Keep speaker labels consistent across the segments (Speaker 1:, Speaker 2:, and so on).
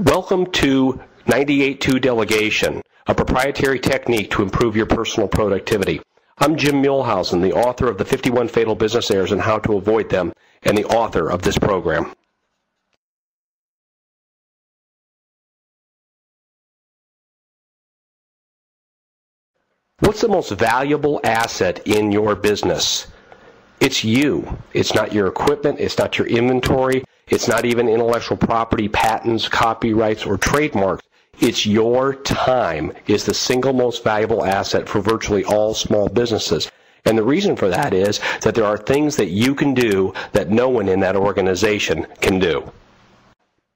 Speaker 1: Welcome to 98-2 Delegation, a proprietary technique to improve your personal productivity. I'm Jim Muehlhausen, the author of the 51 Fatal Business Errors and How to Avoid Them, and the author of this program. What's the most valuable asset in your business? It's you. It's not your equipment. It's not your inventory. It's not even intellectual property, patents, copyrights, or trademarks. It's your time is the single most valuable asset for virtually all small businesses. And the reason for that is that there are things that you can do that no one in that organization can do.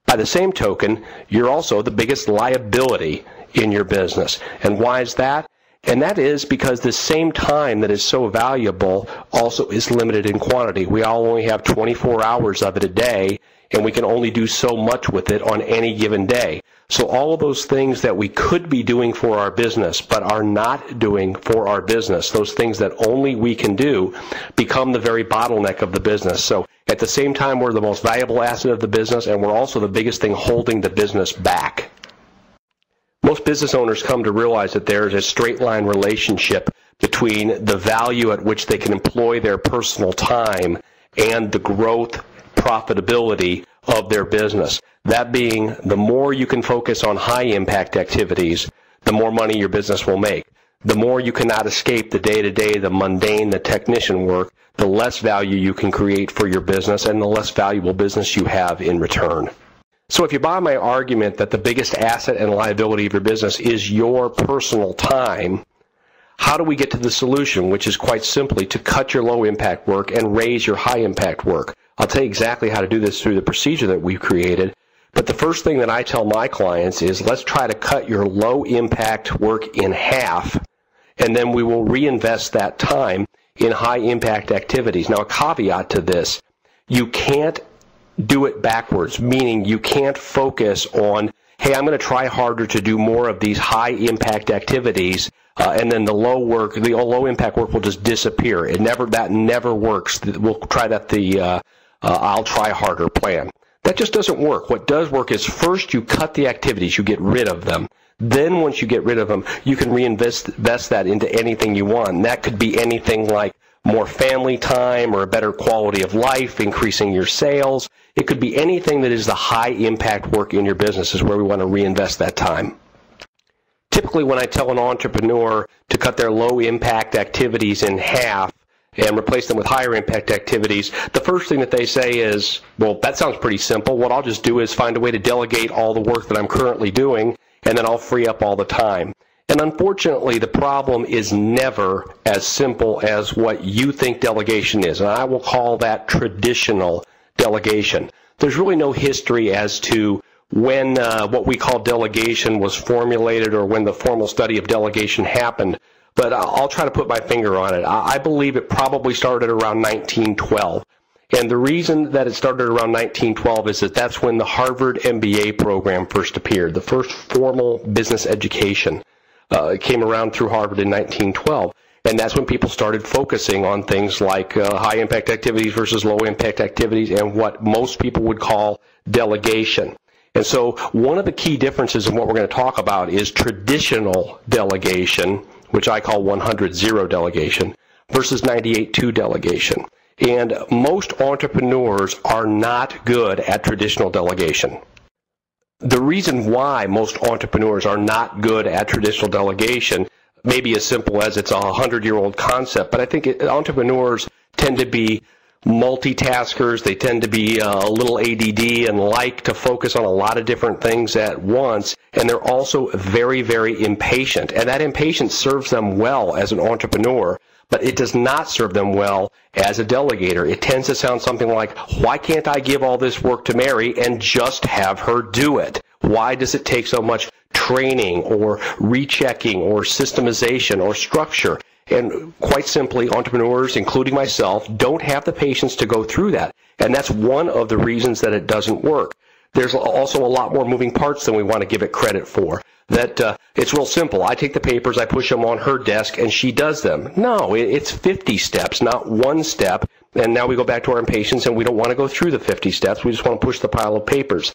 Speaker 1: By the same token, you're also the biggest liability in your business. And why is that? And that is because the same time that is so valuable also is limited in quantity. We all only have 24 hours of it a day, and we can only do so much with it on any given day. So all of those things that we could be doing for our business but are not doing for our business, those things that only we can do, become the very bottleneck of the business. So at the same time, we're the most valuable asset of the business, and we're also the biggest thing holding the business back. Most business owners come to realize that there is a straight line relationship between the value at which they can employ their personal time and the growth, profitability of their business. That being, the more you can focus on high impact activities, the more money your business will make. The more you cannot escape the day-to-day, the mundane, the technician work, the less value you can create for your business and the less valuable business you have in return. So if you buy my argument that the biggest asset and liability of your business is your personal time, how do we get to the solution, which is quite simply to cut your low-impact work and raise your high-impact work? I'll tell you exactly how to do this through the procedure that we've created. But the first thing that I tell my clients is let's try to cut your low-impact work in half, and then we will reinvest that time in high-impact activities. Now, a caveat to this, you can't do it backwards, meaning you can't focus on, hey, I'm going to try harder to do more of these high-impact activities, and then the low-impact work will just disappear. That never works. We'll try that I'll try harder plan. That just doesn't work. What does work is first you cut the activities, you get rid of them. Then once you get rid of them, you can reinvest that into anything you want. And that could be anything like more family time or a better quality of life, increasing your sales. It could be anything that is the high-impact work in your business is where we want to reinvest that time. Typically, when I tell an entrepreneur to cut their low-impact activities in half and replace them with higher-impact activities, the first thing that they say is, well, that sounds pretty simple. What I'll just do is find a way to delegate all the work that I'm currently doing, and then I'll free up all the time. And unfortunately, the problem is never as simple as what you think delegation is, and I will call that traditional delegation. There's really no history as to when what we call delegation was formulated or when the formal study of delegation happened, but I'll try to put my finger on it. I believe it probably started around 1912. And the reason that it started around 1912 is that that's when the Harvard MBA program first appeared, the first formal business education. Came around through Harvard in 1912, and that's when people started focusing on things like high-impact activities versus low-impact activities and what most people would call delegation. And so one of the key differences in what we're going to talk about is traditional delegation, which I call 100-0 delegation, versus 98-2 delegation. And most entrepreneurs are not good at traditional delegation. The reason why most entrepreneurs are not good at traditional delegation may be as simple as it's a 100-year-old concept, but I think entrepreneurs tend to be multitaskers. They tend to be a little ADD and like to focus on a lot of different things at once, and they're also very, very impatient. And that impatience serves them well as an entrepreneur, but it does not serve them well as a delegator. It tends to sound something like, why can't I give all this work to Mary and just have her do it? Why does it take so much training or rechecking or systemization or structure? And quite simply, entrepreneurs, including myself, don't have the patience to go through that. And that's one of the reasons that it doesn't work. There's also a lot more moving parts than we want to give it credit for. That it's real simple. I take the papers, I push them on her desk, and she does them. No, it's 50 steps, not one step. And now we go back to our impatience, and we don't want to go through the 50 steps. We just want to push the pile of papers.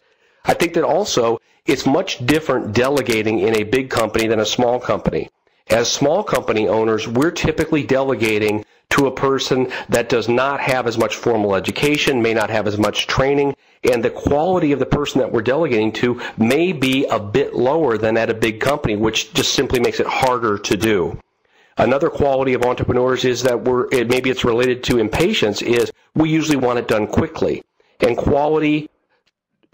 Speaker 1: I think that also it's much different delegating in a big company than a small company. As small company owners, we're typically delegating to a person that does not have as much formal education, may not have as much training, and the quality of the person that we're delegating to may be a bit lower than at a big company, which just simply makes it harder to do. Another quality of entrepreneurs is that maybe it's related to impatience, is we usually want it done quickly. And quality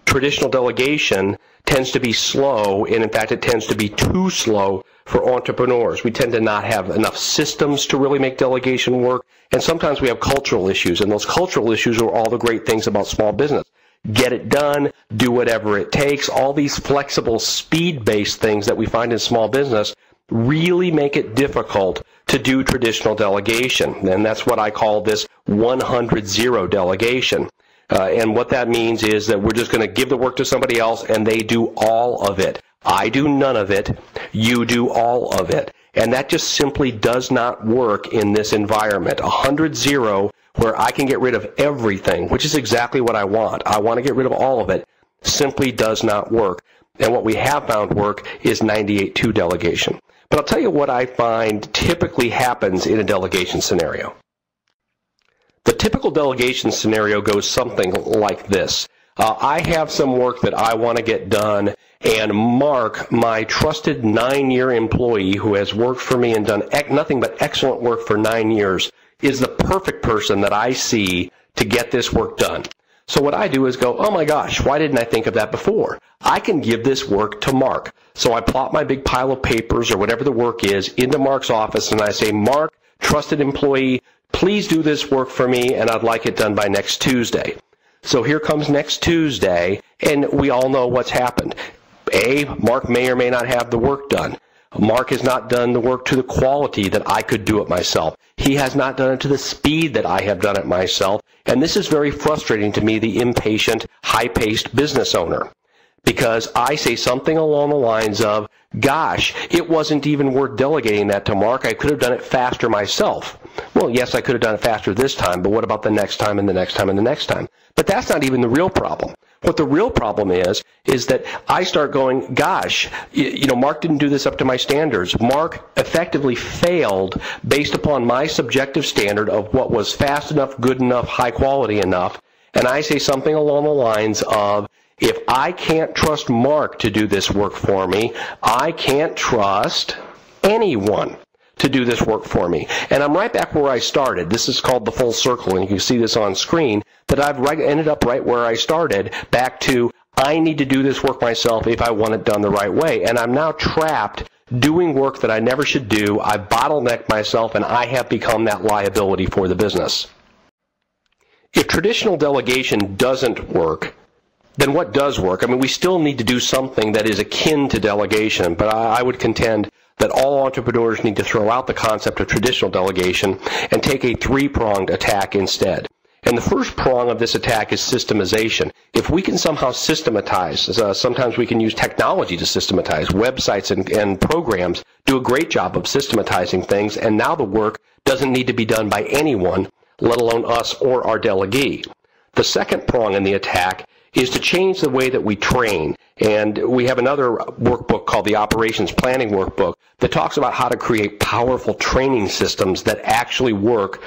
Speaker 1: traditional delegation tends to be slow, and in fact it tends to be too slow for entrepreneurs. We tend to not have enough systems to really make delegation work, and sometimes we have cultural issues, and those cultural issues are all the great things about small business. Get it done, do whatever it takes, all these flexible speed-based things that we find in small business really make it difficult to do traditional delegation, and that's what I call this 100-0 delegation. And what that means is that we're just going to give the work to somebody else and they do all of it. I do none of it, you do all of it. And that just simply does not work in this environment. 100-0, where I can get rid of everything, which is exactly what I want. I want to get rid of all of it, simply does not work. And what we have found work is 98-2 delegation. But I'll tell you what I find typically happens in a delegation scenario. The typical delegation scenario goes something like this. I have some work that I want to get done, and Mark, my trusted 9-year employee who has worked for me and done nothing but excellent work for 9 years, is the perfect person that I see to get this work done. So what I do is go, oh my gosh, why didn't I think of that before? I can give this work to Mark. So I plop my big pile of papers or whatever the work is into Mark's office, and I say, Mark, trusted employee, please do this work for me, and I'd like it done by next Tuesday. So here comes next Tuesday, and we all know what's happened. A, Mark may or may not have the work done. Mark has not done the work to the quality that I could do it myself. He has not done it to the speed that I have done it myself, and this is very frustrating to me, the impatient, high-paced business owner, because I say something along the lines of, gosh, it wasn't even worth delegating that to Mark. I could have done it faster myself. Well, yes, I could have done it faster this time, but what about the next time and the next time and the next time? But that's not even the real problem. What the real problem is that I start going, gosh, Mark didn't do this up to my standards. Mark effectively failed based upon my subjective standard of what was fast enough, good enough, high quality enough. And I say something along the lines of, if I can't trust Mark to do this work for me, I can't trust anyone to do this work for me. And I'm right back where I started. This is called the full circle, and you can see this on screen, that I've ended up right where I started, back to I need to do this work myself if I want it done the right way. And I'm now trapped doing work that I never should do. I bottleneck myself, and I have become that liability for the business. If traditional delegation doesn't work, then what does work? I mean, we still need to do something that is akin to delegation, but I would contend that all entrepreneurs need to throw out the concept of traditional delegation and take a three-pronged attack instead. And the first prong of this attack is systemization. If we can somehow systematize, sometimes we can use technology to systematize. Websites and programs do a great job of systematizing things, and now the work doesn't need to be done by anyone, let alone us or our delegee. The second prong in the attack is to change the way that we train. And we have another workbook called the Operations Planning Workbook that talks about how to create powerful training systems that actually work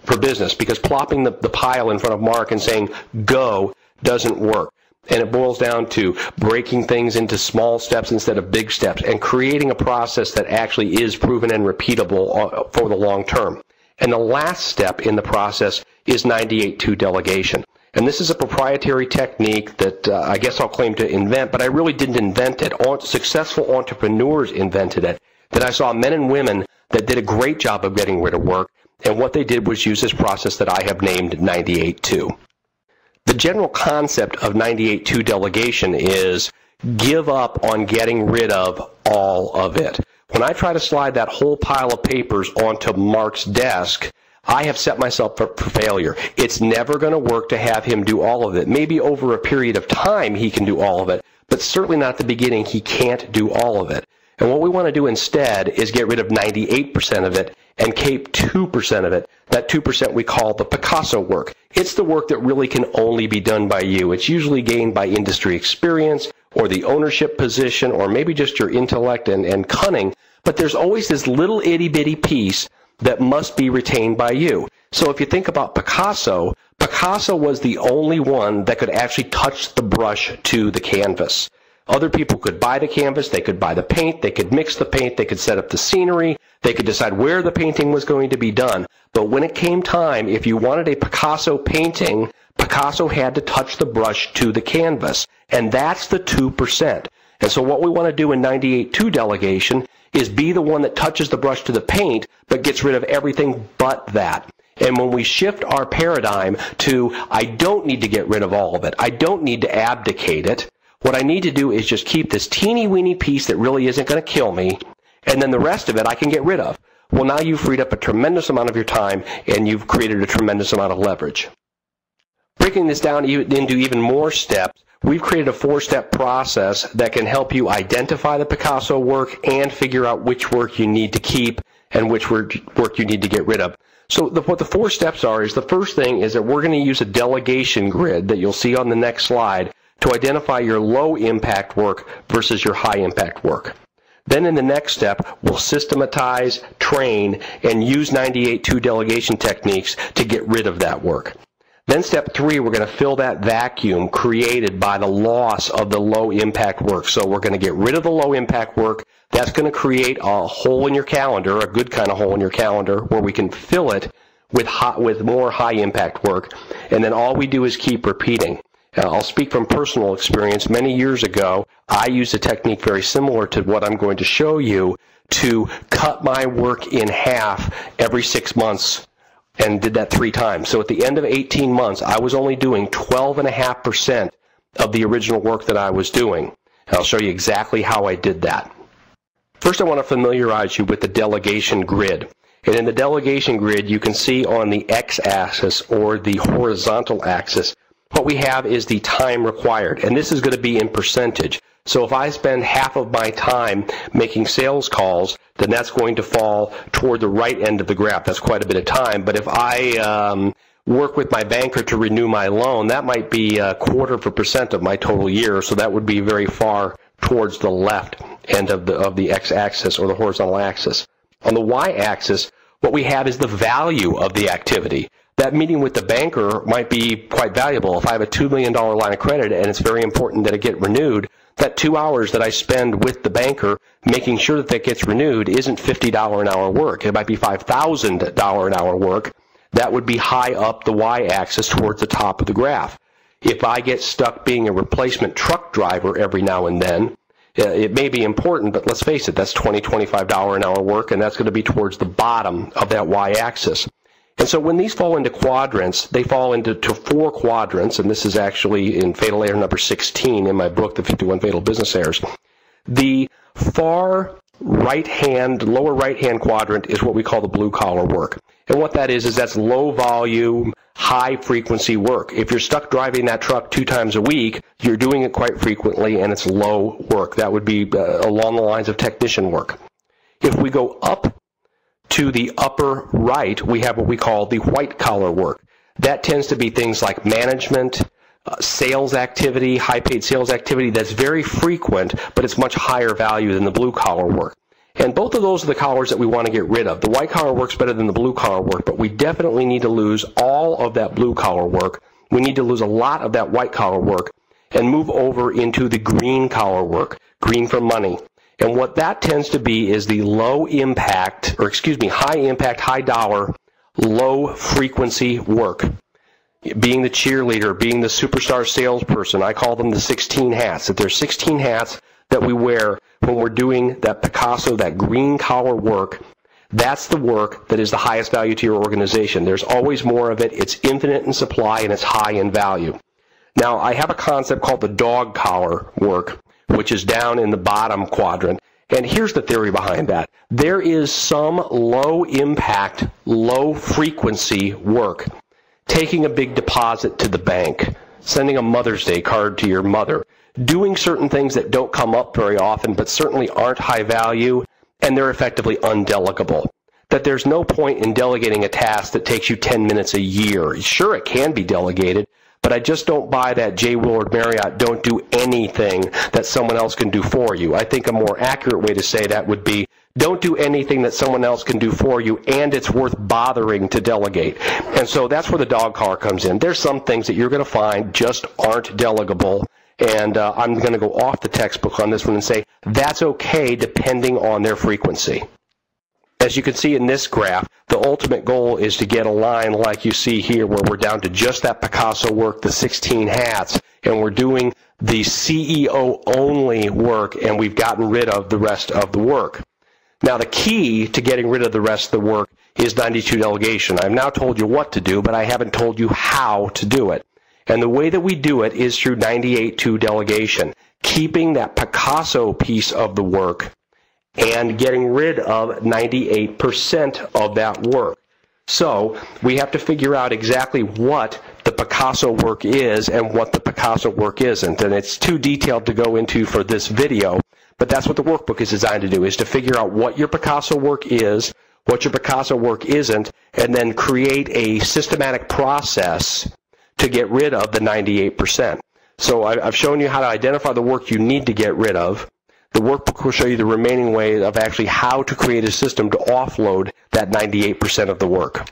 Speaker 1: for business, because plopping the pile in front of Mark and saying, go, doesn't work. And it boils down to breaking things into small steps instead of big steps and creating a process that actually is proven and repeatable for the long term. And the last step in the process is 98-2 delegation. And this is a proprietary technique that I guess I'll claim to invent, but I really didn't invent it. Successful entrepreneurs invented it. That I saw men and women that did a great job of getting rid of work, and what they did was use this process that I have named 98-2. The general concept of 98-2 delegation is give up on getting rid of all of it. When I try to slide that whole pile of papers onto Mark's desk, I have set myself up for failure. It's never going to work to have him do all of it. Maybe over a period of time he can do all of it, but certainly not at the beginning. He can't do all of it. And what we want to do instead is get rid of 98% of it and keep 2% of it. That 2% we call the Picasso work. It's the work that really can only be done by you. It's usually gained by industry experience or the ownership position or maybe just your intellect and cunning, but there's always this little itty-bitty piece that must be retained by you. So if you think about Picasso, Picasso was the only one that could actually touch the brush to the canvas. Other people could buy the canvas, they could buy the paint, they could mix the paint, they could set up the scenery, they could decide where the painting was going to be done. But when it came time, if you wanted a Picasso painting, Picasso had to touch the brush to the canvas. And that's the 2%. And so what we want to do in 98-2 delegation is be the one that touches the brush to the paint, but gets rid of everything but that. And when we shift our paradigm to, I don't need to get rid of all of it, I don't need to abdicate it, what I need to do is just keep this teeny-weeny piece that really isn't going to kill me, and then the rest of it I can get rid of. Well, now you've freed up a tremendous amount of your time, and you've created a tremendous amount of leverage. Breaking this down into even more steps, we've created a 4-step process that can help you identify the Picasso work and figure out which work you need to keep and which work you need to get rid of. So what the 4 steps are is the first thing is that we're going to use a delegation grid that you'll see on the next slide to identify your low-impact work versus your high-impact work. Then in the next step, we'll systematize, train, and use 98-2 delegation techniques to get rid of that work. Then step 3, we're going to fill that vacuum created by the loss of the low-impact work. So we're going to get rid of the low-impact work. That's going to create a hole in your calendar, a good kind of hole in your calendar, where we can fill it with more high-impact work. And then all we do is keep repeating. I'll speak from personal experience. Many years ago, I used a technique very similar to what I'm going to show you to cut my work in half every 6 months, and did that 3 times. So at the end of 18 months, I was only doing 12.5% of the original work that I was doing. And I'll show you exactly how I did that. First, I want to familiarize you with the delegation grid. And in the delegation grid, you can see on the x-axis or the horizontal axis, what we have is the time required. And this is going to be in percentage. So if I spend half of my time making sales calls, then that's going to fall toward the right end of the graph. That's quite a bit of time. But if I work with my banker to renew my loan, that might be 0.25% of my total year. So that would be very far towards the left end of the x-axis or the horizontal axis. On the y-axis, what we have is the value of the activity. That meeting with the banker might be quite valuable. If I have a $2 million line of credit and it's very important that it get renewed, that 2 hours that I spend with the banker making sure that gets renewed isn't $50 an hour work. It might be $5,000 an hour work. That would be high up the y-axis towards the top of the graph. If I get stuck being a replacement truck driver every now and then, it may be important, but let's face it, that's $20, $25 an hour work, and that's going to be towards the bottom of that y-axis. And so when these fall into quadrants, they fall into 4 quadrants, and this is actually in Fatal Error number 16 in my book, The 51 Fatal Business Errors. The far right-hand, lower right-hand quadrant is what we call the blue-collar work. And what that is that's low-volume, high-frequency work. If you're stuck driving that truck 2 times a week, you're doing it quite frequently, and it's low work. That would be along the lines of technician work. If we go up to the upper right, we have what we call the white-collar work. That tends to be things like management, sales activity, high-paid sales activity that's very frequent, but it's much higher value than the blue-collar work. And both of those are the collars that we want to get rid of. The white-collar work's better than the blue-collar work, but we definitely need to lose all of that blue-collar work. We need to lose a lot of that white-collar work and move over into the green-collar work, green for money. And what that tends to be is the high impact, high dollar, low frequency work. Being the cheerleader, being the superstar salesperson, I call them the 16 hats. That there's 16 hats that we wear when we're doing that Picasso, that green collar work. That's the work that is the highest value to your organization. There's always more of it. It's infinite in supply and it's high in value. Now, I have a concept called the dog collar work, which is down in the bottom quadrant. And here's the theory behind that. There is some low-impact, low-frequency work. Taking a big deposit to the bank, sending a Mother's Day card to your mother, doing certain things that don't come up very often but certainly aren't high value, and they're effectively undelegable. that there's no point in delegating a task that takes you 10 minutes a year. Sure, it can be delegated, but I just don't buy that J. Willard Marriott don't do anything that someone else can do for you. I think a more accurate way to say that would be, don't do anything that someone else can do for you, and it's worth bothering to delegate. And so that's where the dog collar comes in. There's some things that you're going to find just aren't delegable, and I'm going to go off the textbook on this one and say that's okay depending on their frequency. As you can see in this graph, the ultimate goal is to get a line like you see here where we're down to just that Picasso work, the 16 hats, and we're doing the CEO only work, and we've gotten rid of the rest of the work. Now the key to getting rid of the rest of the work is 92 delegation. I've now told you what to do, but I haven't told you how to do it. And the way that we do it is through 98-2 delegation, keeping that Picasso piece of the work and getting rid of 98% of that work. So we have to figure out exactly what the Picasso work is and what the Picasso work isn't. And it's too detailed to go into for this video, but that's what the workbook is designed to do, is to figure out what your Picasso work is, what your Picasso work isn't, and then create a systematic process to get rid of the 98%. So I've shown you how to identify the work you need to get rid of. The workbook will show you the remaining way of actually how to create a system to offload that 98% of the work.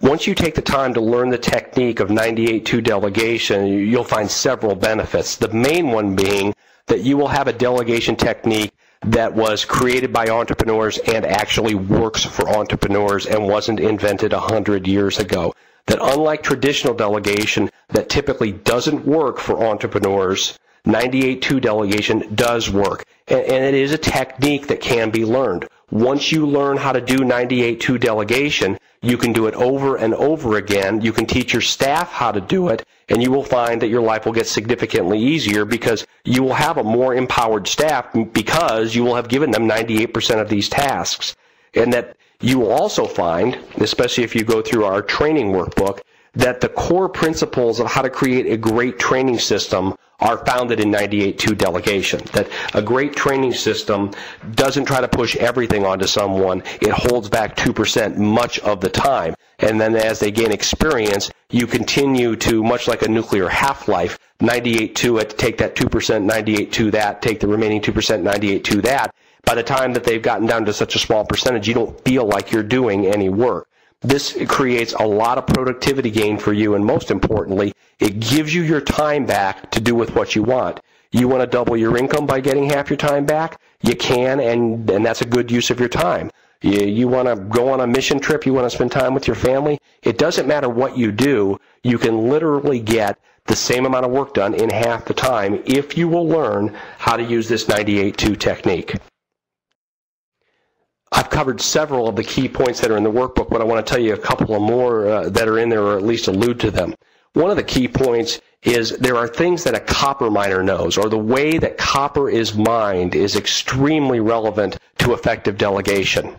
Speaker 1: Once you take the time to learn the technique of 98-2 delegation, you'll find several benefits. The main one being that you will have a delegation technique that was created by entrepreneurs and actually works for entrepreneurs and wasn't invented 100 years ago. That unlike traditional delegation that typically doesn't work for entrepreneurs, 98-2 delegation does work, and it is a technique that can be learned. Once you learn how to do 98-2 delegation, you can do it over and over again. You can teach your staff how to do it, and you will find that your life will get significantly easier because you will have a more empowered staff because you will have given them 98% of these tasks. And that you will also find, especially if you go through our training workbook, that the core principles of how to create a great training system are founded in 98-2 delegation. That a great training system doesn't try to push everything onto someone. It holds back 2% much of the time. And then as they gain experience, you continue to, much like a nuclear half-life, 98-2 it, take that 2%, 98-2 that, take the remaining 2%, 98-2 that. By the time that they've gotten down to such a small percentage, you don't feel like you're doing any work. This creates a lot of productivity gain for you, and most importantly, it gives you your time back to do with what you want. You want to double your income by getting half your time back? You can, and that's a good use of your time. You want to go on a mission trip, you want to spend time with your family? It doesn't matter what you do. You can literally get the same amount of work done in half the time if you will learn how to use this 98-2 technique. I've covered several of the key points that are in the workbook, but I want to tell you a couple of more that are in there, or at least allude to them. One of the key points is there are things that a copper miner knows, or the way that copper is mined is extremely relevant to effective delegation.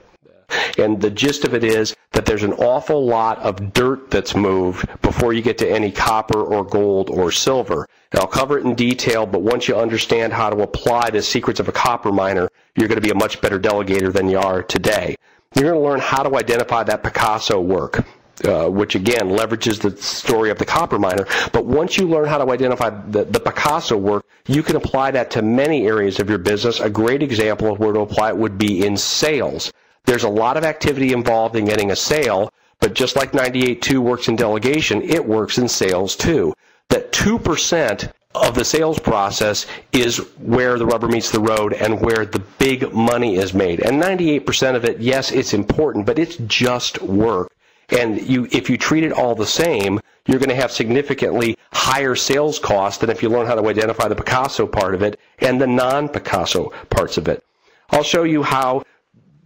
Speaker 1: And the gist of it is that there's an awful lot of dirt that's moved before you get to any copper or gold or silver. And I'll cover it in detail, but once you understand how to apply the secrets of a copper miner, you're going to be a much better delegator than you are today. You're going to learn how to identify that Picasso work, which again leverages the story of the copper miner. But once you learn how to identify the Picasso work, you can apply that to many areas of your business. A great example of where to apply it would be in sales. There's a lot of activity involved in getting a sale, but just like 98-2 works in delegation, it works in sales too. That 2% of the sales process is where the rubber meets the road and where the big money is made. And 98% of it, yes, it's important, but it's just work. And if you treat it all the same, you're going to have significantly higher sales costs than if you learn how to identify the Picasso part of it and the non-Picasso parts of it. I'll show you how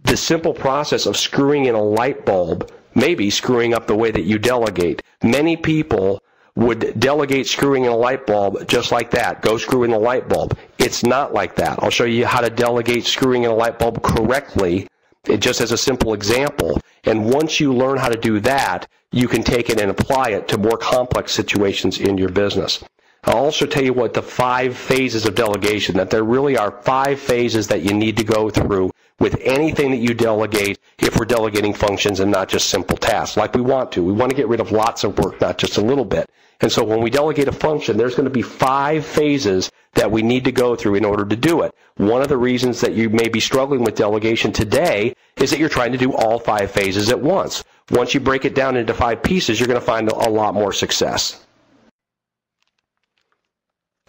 Speaker 1: the simple process of screwing in a light bulb may be screwing up the way that you delegate. Many people would delegate screwing in a light bulb just like that. Go screw in the light bulb. It's not like that. I'll show you how to delegate screwing in a light bulb correctly, just as a simple example. And once you learn how to do that, you can take it and apply it to more complex situations in your business. I'll also tell you what the 5 phases of delegation, that there really are 5 phases that you need to go through with anything that you delegate if we're delegating functions and not just simple tasks like we want to. We want to get rid of lots of work, not just a little bit. And so when we delegate a function, there's going to be 5 phases that we need to go through in order to do it. One of the reasons that you may be struggling with delegation today is that you're trying to do all 5 phases at once. Once you break it down into 5 pieces, you're going to find a lot more success.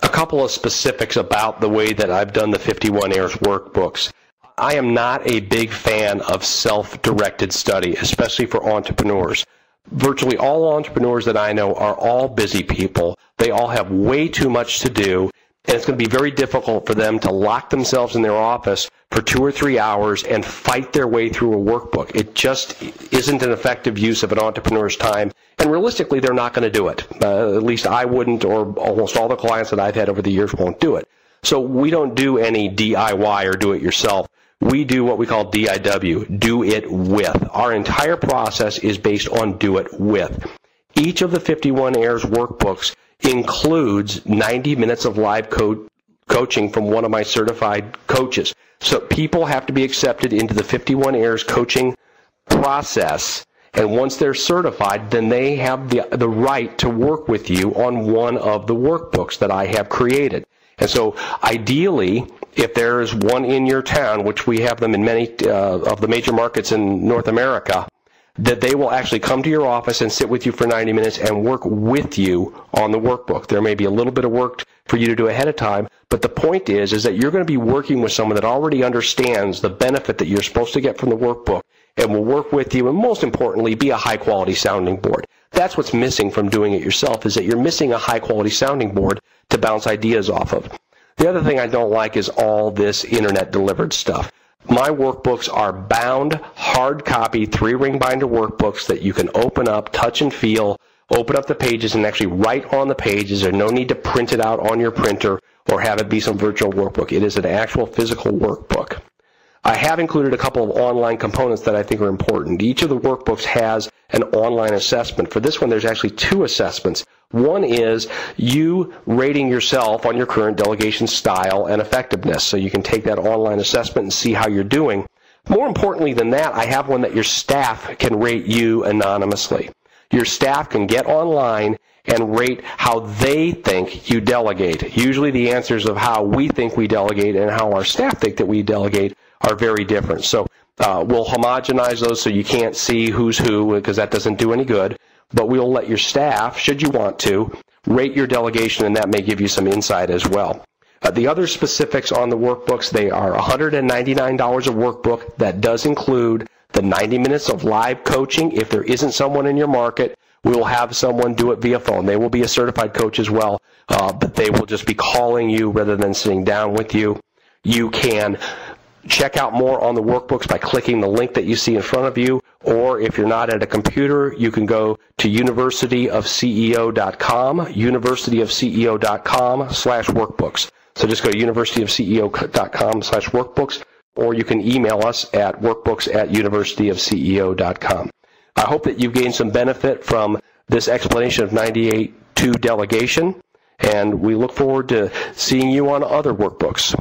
Speaker 1: A couple of specifics about the way that I've done the 51 Errors workbooks. I am not a big fan of self-directed study, especially for entrepreneurs. Virtually all entrepreneurs that I know are all busy people. They all have way too much to do, and it's going to be very difficult for them to lock themselves in their office for 2 or 3 hours and fight their way through a workbook. It just isn't an effective use of an entrepreneur's time, and realistically, they're not going to do it. At least I wouldn't, or almost all the clients that I've had over the years won't do it. So we don't do any DIY or do-it-yourself. We do what we call DIW, do it with. Our entire process is based on do it with. Each of the 51 Errors workbooks includes 90 minutes of live coaching from one of my certified coaches. So people have to be accepted into the 51 Errors coaching process, and once they're certified, then they have the right to work with you on one of the workbooks that I have created. And so ideally, if there is one in your town, which we have them in many of the major markets in North America, that they will actually come to your office and sit with you for 90 minutes and work with you on the workbook. There may be a little bit of work for you to do ahead of time, but the point is that you're going to be working with someone that already understands the benefit that you're supposed to get from the workbook and will work with you, and most importantly, be a high-quality sounding board. That's what's missing from doing it yourself, is that you're missing a high-quality sounding board to bounce ideas off of. The other thing I don't like is all this internet-delivered stuff. My workbooks are bound, hard copy, 3-ring binder workbooks that you can open up, touch and feel, open up the pages and actually write on the pages. There's no need to print it out on your printer or have it be some virtual workbook. It is an actual physical workbook. I have included a couple of online components that I think are important. Each of the workbooks has an online assessment. For this one, there's actually 2 assessments. One is you rating yourself on your current delegation style and effectiveness. So you can take that online assessment and see how you're doing. More importantly than that, I have one that your staff can rate you anonymously. Your staff can get online and rate how they think you delegate. Usually the answers of how we think we delegate and how our staff think that we delegate are very different. So we'll homogenize those so you can't see who's who, because that doesn't do any good. But we'll let your staff, should you want to, rate your delegation, and that may give you some insight as well. The other specifics on the workbooks, they are $199 a workbook. That does include the 90 minutes of live coaching. If there isn't someone in your market, we will have someone do it via phone. They will be a certified coach as well, but they will just be calling you rather than sitting down with you. You can check out more on the workbooks by clicking the link that you see in front of you, or if you're not at a computer, you can go to universityofceo.com, universityofceo.com/workbooks. So just go to universityofceo.com/workbooks, or you can email us at workbooks@universityofceo.com. I hope that you've gained some benefit from this explanation of 98.2 delegation, and we look forward to seeing you on other workbooks.